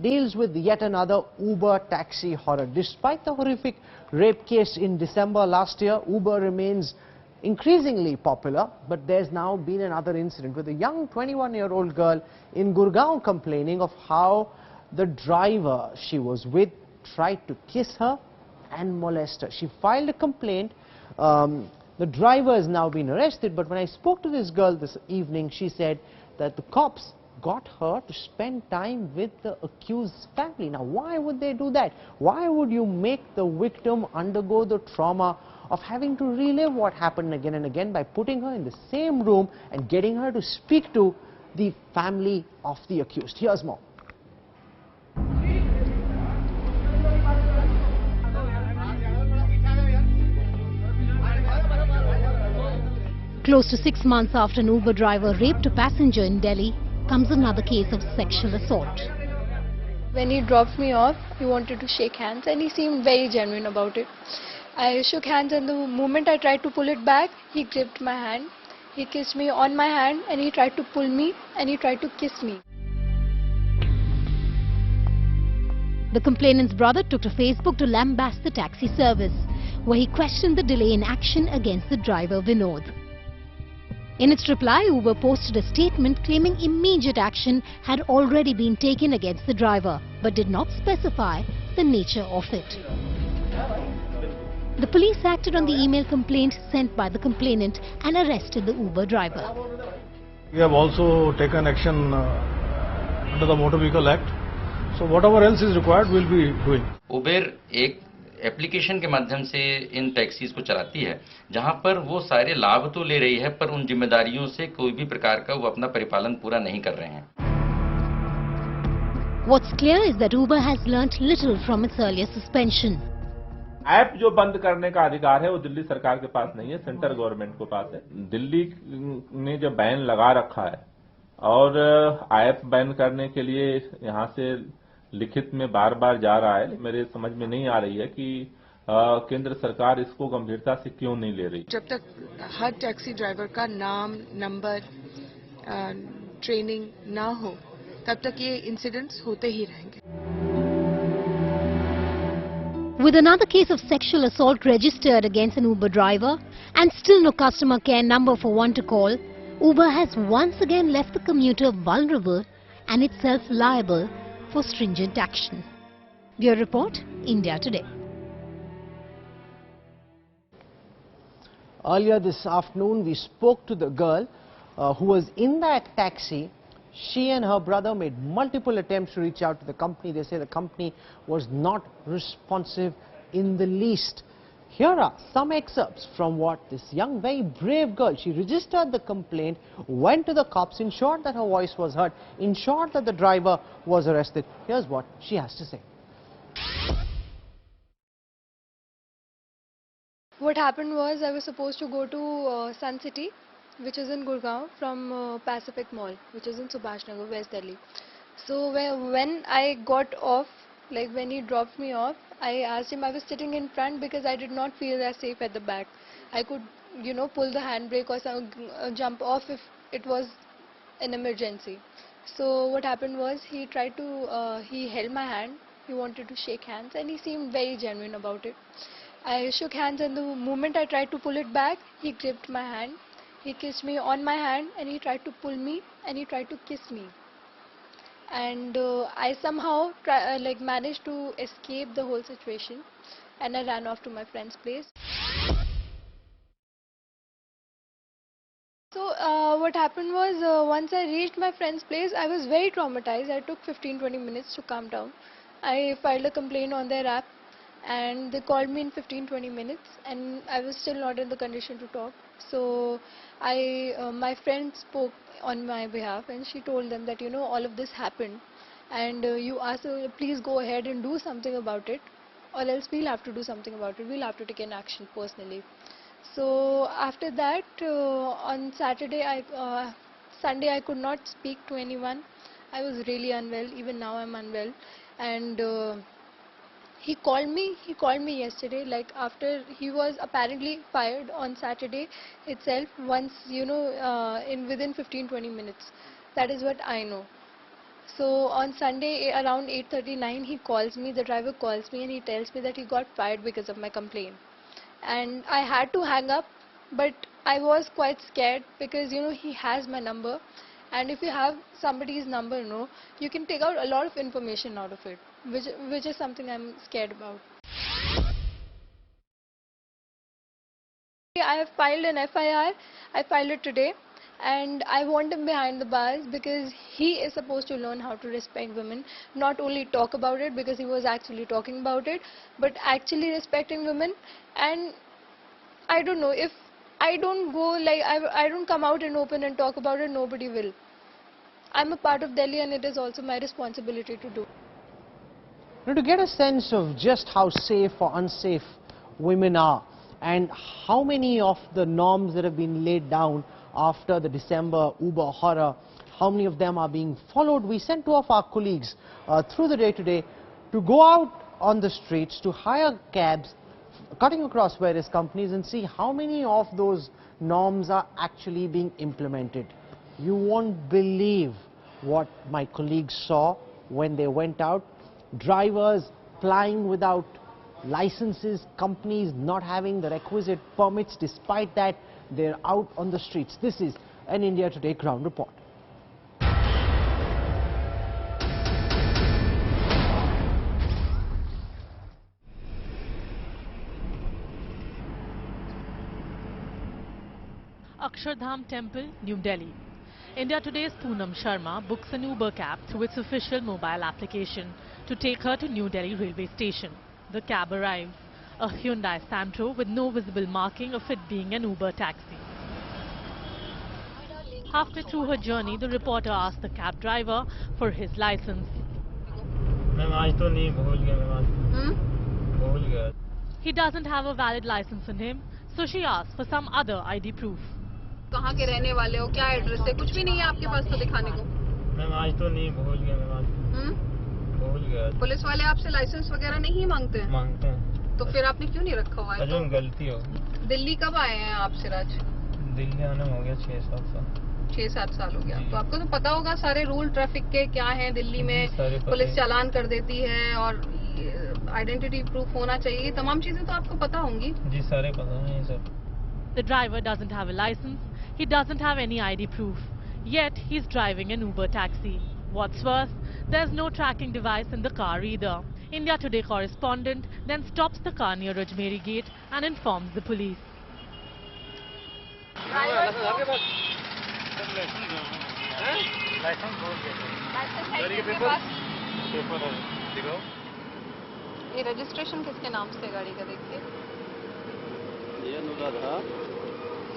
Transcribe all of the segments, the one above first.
deals with yet another Uber taxi horror. Despite the horrific rape case in December last year, Uber remains increasingly popular, but there's now been another incident with a young 21-year-old girl in Gurgaon complaining of how the driver she was with tried to kiss her and molest her. She filed a complaint. The driver has now been arrested, but when I spoke to this girl this evening, she said that the cops got her to spend time with the accused's family. Now, why would they do that? Why would you make the victim undergo the trauma of having to relive what happened again and again by putting her in the same room and getting her to speak to the family of the accused? Here's more. Close to 6 months after an Uber driver raped a passenger in Delhi, comes another case of sexual assault. When he dropped me off, he wanted to shake hands and he seemed very genuine about it. I shook hands, and the moment I tried to pull it back, he gripped my hand. He kissed me on my hand and he tried to pull me and he tried to kiss me. The complainant's brother took to Facebook to lambast the taxi service, where he questioned the delay in action against the driver Vinod. In its reply, Uber posted a statement claiming immediate action had already been taken against the driver, but did not specify the nature of it. The police acted on the email complaint sent by the complainant and arrested the Uber driver. We have also taken action under the Motor Vehicle Act. So whatever else is required, we'll be doing. Uber एक application के माध्यम से इन taxis को चलाती है, जहां पर वो सारे लाभ तो ले रही है, पर उन जिम्मेदारियों से कोई भी प्रकार का वो अपना परिपालन पूरा नहीं कर रहे हैं. What's clear is that Uber has learnt little from its earlier suspension. App जो बंद करने का अधिकार है वो दिल्ली सरकार के पास नहीं है, सेंट्रल गवर्नमेंट के पास है. दिल्ली ने जो बैन लगा रखा है और ऐप बैन करने के लिए यहाँ से लिखित में बार बार जा रहा है, मेरे समझ में नहीं आ रही है कि केंद्र सरकार इसको गंभीरता से क्यों नहीं ले रही. जब तक हर टैक्सी ड्राइवर का नाम, नंबर, ट्रेनिंग ना हो, तब तक ये इंसिडेंट्स होते ही रहेंगे. With another case of sexual assault registered against an Uber driver and still no customer care number for one to call, Uber has once again left the commuter vulnerable and itself liable for stringent action. Bureau Report, India Today. Earlier this afternoon, we spoke to the girl who was in that taxi. She and her brother made multiple attempts to reach out to the company. They say the company was not responsive in the least. Here are some excerpts from what this young, very brave girl, she registered the complaint, went to the cops, ensured that her voice was heard, ensured that the driver was arrested. Here's what she has to say. What happened was, I was supposed to go to Suncity, which is in Gurgaon, from Pacific Mall, which is in Subhash Nagar, West Delhi. So when I got off, like when he dropped me off, I asked him, I was sitting in front because I did not feel that safe at the back. I could, pull the handbrake or jump off if it was an emergency. So what happened was, he tried to, he held my hand, he wanted to shake hands and he seemed very genuine about it. I shook hands, and the moment I tried to pull it back, he gripped my hand. He kissed me on my hand and he tried to pull me and he tried to kiss me. And I somehow managed to escape the whole situation, and I ran off to my friend's place. So what happened was, once I reached my friend's place, I was very traumatized. I took 15-20 minutes to calm down. I filed a complaint on their app and they called me in 15-20 minutes, and I was still not in the condition to talk. So my friend spoke on my behalf and she told them that all of this happened, and you asked her, please go ahead and do something about it, or else we'll have to do something about it. We'll have to take an action personally. So after that, on Sunday I could not speak to anyone. I was really unwell. Even now I'm unwell. And he called me yesterday, like after he was apparently fired on Saturday itself, once, within 15-20 minutes. That is what I know. So on Sunday around 8:39 he calls me, the driver calls me and he tells me that he got fired because of my complaint. And I had to hang up, but I was quite scared because he has my number, and if you have somebody's number, you can take out a lot of information out of it, which is something I'm scared about. I have filed an FIR. I filed it today, and I want him behind the bars because he is supposed to learn how to respect women, not only talk about it because he was actually talking about it, but actually respecting women. And I don't know, if I don't go, like I don't come out and open and talk about it, nobody will. I'm a part of Delhi and it is also my responsibility to do. Now, to get a sense of just how safe or unsafe women are and how many of the norms that have been laid down after the December Uber horror, how many of them are being followed, we sent two of our colleagues through the day today to go out on the streets to hire cabs cutting across various companies and see how many of those norms are actually being implemented. You won't believe what my colleagues saw when they went out. Drivers plying without licenses, companies not having the requisite permits. Despite that, they're out on the streets. This is an India Today ground report. Akshardham Temple, New Delhi. India Today's Poonam Sharma books an Uber cab through its official mobile application to take her to New Delhi railway station. The cab arrives, a Hyundai Santro with no visible marking of it being an Uber taxi. Halfway through her journey, the reporter asked the cab driver for his license. He doesn't have a valid license on him, so she asked for some other ID proof. कहाँ के रहने वाले हो, क्या address है, कुछ भी नहीं है आपके पास तो दिखाने को? मैम आज तो नहीं, भूल गया मैम, भूल गया। पुलिस वाले आपसे लाइसेंस वगैरह नहीं मांगते हैं? मांगते हैं। तो फिर आपने क्यों नहीं रखा हुआ है? तो गलती हो। दिल्ली कब आए हैं आप सिराज? दिल्ली आने हो गया 6-7 साल। 6-7 साल हो गया। तो आपको तो पता होगा सारे रूल ट्रैफिक के क्या हैं दिल्ली में, पुलिस चालान कर देती है और आइडेंटिटी प्रूफ होना चाहिए, तमाम चीजें तो आपको पता होंगी। जी सारे पता हैं ये सब। The driver doesn't have a license, he doesn't have any ID proof, yet he's driving an Uber taxi. What's worse, there's no tracking device in the car either. India Today correspondent then stops the car near Ajmeri Gate and informs the police. ये registration किसके नाम से गाड़ी का देखिए?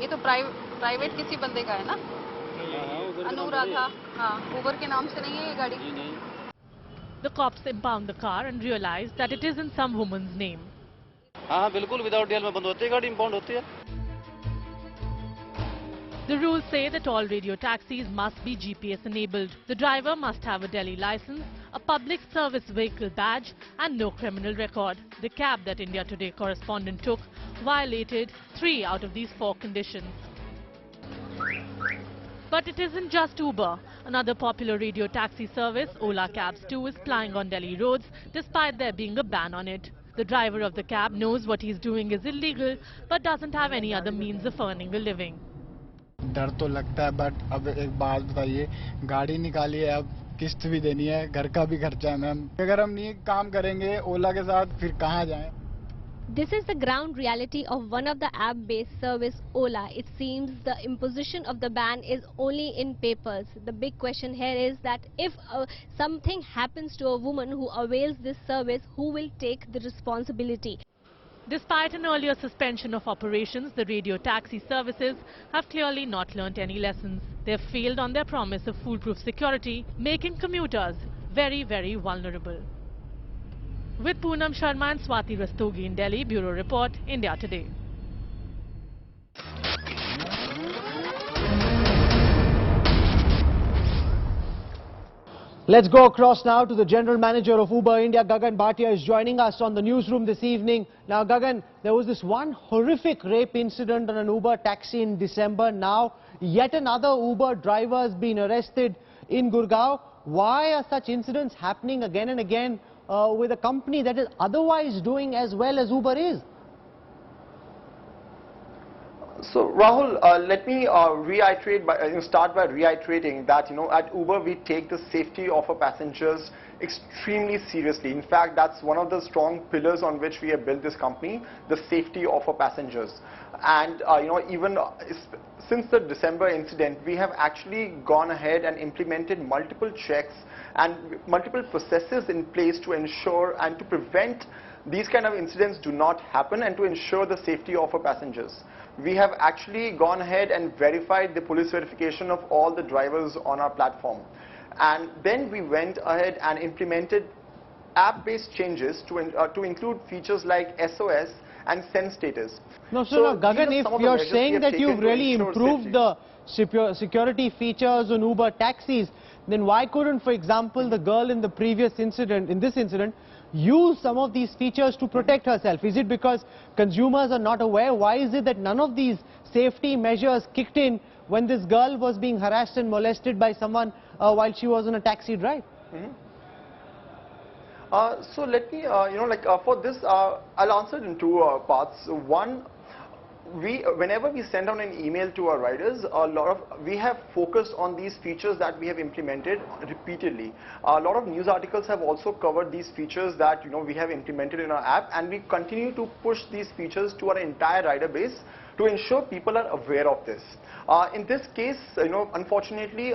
ये तो private किसी बंदे का है ना? अनुराधा, हाँ, उबर के नाम से नहीं है ये गाड़ी? The cops impound the car and realize that it is in some woman's name. हाँ बिल्कुल, विदाउट डीएल में बंद होती है गाड़ी, impound होती है. The rules say that all radio taxis must be GPS enabled. The driver must have a Delhi license, a public service vehicle badge and no criminal record. The cab that India Today correspondent took violated 3 out of these 4 conditions. But it isn't just Uber. Another popular radio taxi service, Ola Cabs too, is plying on Delhi roads despite there being a ban on it. The driver of the cab knows what he's doing is illegal but doesn't have any other means of earning a living. डर तो लगता है, but अब एक बात बताइए, गाड़ी निकाली है, अब किस्त भी देनी है, घर का भी खर्चा है मैम। अगर हम नहीं काम करेंगे ओला के साथ फिर कहाँ जाएं? This is the ground reality of one of the app-based service, Ola. It seems the imposition of the ban is only in papers. The big question here is that if something happens to a woman who avails this service, who will take the responsibility? Despite an earlier suspension of operations, the radio taxi services have clearly not learnt any lessons. They have failed on their promise of foolproof security, making commuters very, very vulnerable. With Poonam Sharma and Swati Rastogi in Delhi, Bureau Report, India Today. Let's go across now to the General Manager of Uber India, Gagan Bhatia, is joining us on the newsroom this evening. Now, Gagan, there was this one horrific rape incident on an Uber taxi in December. Now, yet another Uber driver has been arrested in Gurgaon. Why are such incidents happening again and again with a company that is otherwise doing as well as Uber is? So Rahul, let me start by reiterating that at Uber we take the safety of our passengers extremely seriously. In fact, that's one of the strong pillars on which we have built this company, the safety of our passengers. And even since the December incident, we have actually gone ahead and implemented multiple checks and multiple processes in place to ensure and to prevent these kind of incidents do not happen and to ensure the safety of our passengers. We have actually gone ahead and verified the police verification of all the drivers on our platform. And then we went ahead and implemented app-based changes to include features like SOS and send status. No, Gagan, if you're saying that you've really improved the security features on Uber taxis, then why couldn't, for example, the girl in the previous incident, use some of these features to protect herself? Is it because consumers are not aware? Why is it that none of these safety measures kicked in when this girl was being harassed and molested by someone while she was on a taxi drive? So let me, for this, I'll answer it in two parts. One, whenever we send out an email to our riders, we have focused on these features that we have implemented repeatedly. A lot of news articles have also covered these features that we have implemented in our app, and we continue to push these features to our entire rider base to ensure people are aware of this. In this case, unfortunately,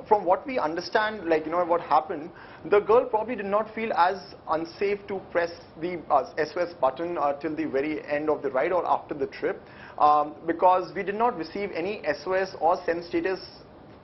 from what we understand, what happened, the girl probably did not feel as unsafe to press the SOS button till the very end of the ride or after the trip, because we did not receive any SOS or send status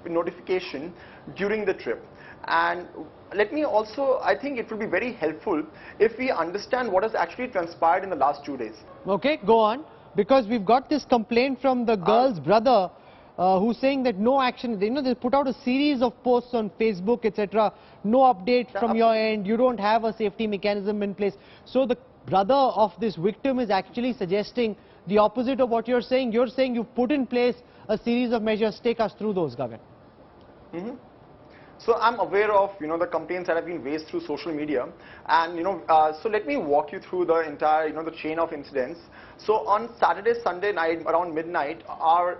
notification during the trip. And let me also, I think it will be very helpful if we understand what has actually transpired in the last 2 days. Okay, go on. Because we've got this complaint from the girl's brother who's saying that no action, they put out a series of posts on Facebook, etc. No update from your end, you don't have a safety mechanism in place. So the brother of this victim is actually suggesting the opposite of what you're saying. You're saying you put in place a series of measures. Take us through those, Gagan. So I'm aware of the complaints that have been raised through social media, and so let me walk you through the entire the chain of incidents. So on Saturday, Sunday night around midnight, our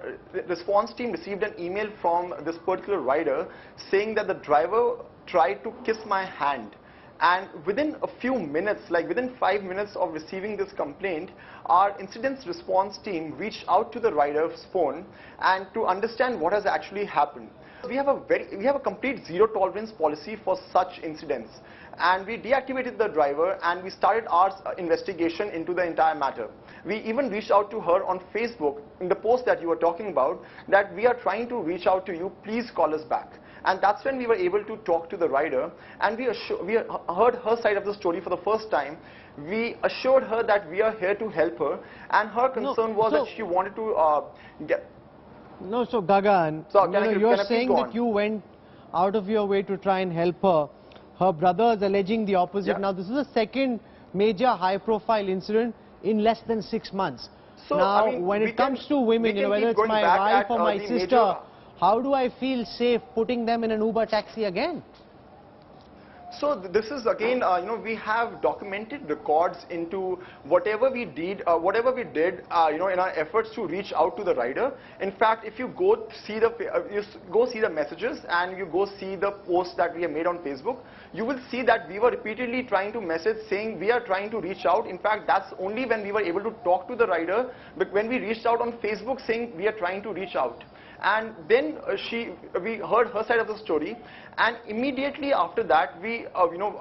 response team received an email from this particular rider saying that the driver tried to kiss my hand. And within a few minutes, like within 5 minutes of receiving this complaint, our incidents response team reached out to the rider's phone and to understand what has actually happened. We have a complete zero tolerance policy for such incidents, and we deactivated the driver and we started our investigation into the entire matter. We even reached out to her on Facebook in the post that you were talking about, that we are trying to reach out to you, please call us back. And that's when we were able to talk to the rider, and we heard her side of the story for the first time. We assured her that we are here to help her, and her concern was that she wanted to get... No, so Gagan, you're saying that you went out of your way to try and help her. Her brother is alleging the opposite. Now, this is the second major high-profile incident in less than 6 months. So, now, when it comes to women, whether it's my wife or my sister, how do I feel safe putting them in an Uber taxi again? So this is again, we have documented records into whatever we did, in our efforts to reach out to the rider. In fact, if you go see the messages and you go see the posts that we have made on Facebook, you will see that we were repeatedly trying to message saying we are trying to reach out. In fact, that's only when we were able to talk to the rider, but when we reached out on Facebook saying we are trying to reach out. And then we heard her side of the story, and immediately after that we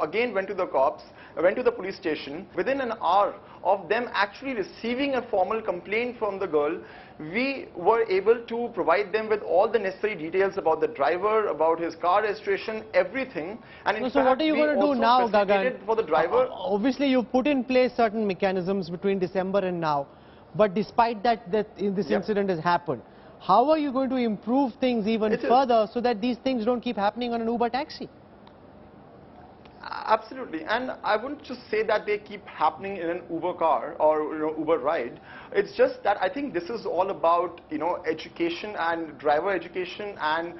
again went to the cops, went to the police station. Within an hour of them actually receiving a formal complaint from the girl, we were able to provide them with all the necessary details about the driver, about his car registration, everything. And in fact, so what are you going to do now, Gagan? For the driver, obviously you've put in place certain mechanisms between December and now, but despite that, this incident has happened. How are you going to improve things even further so that these things don't keep happening on an Uber taxi? Absolutely, and I wouldn't just say that they keep happening in an Uber car or Uber ride. It's just that I think this is all about education and driver education and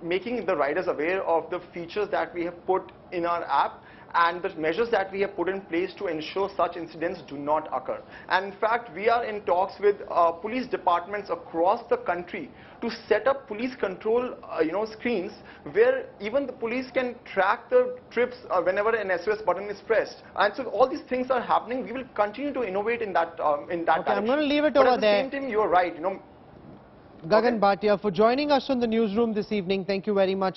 making the riders aware of the features that we have put in our app and the measures that we have put in place to ensure such incidents do not occur. And in fact, we are in talks with police departments across the country to set up police control screens where even the police can track the trips whenever an SOS button is pressed. And so all these things are happening. We will continue to innovate in that Okay, direction. I'm going to leave it But over at the there. same time, you're right. Gagan Bhatia, for joining us on the newsroom this evening. Thank you very much.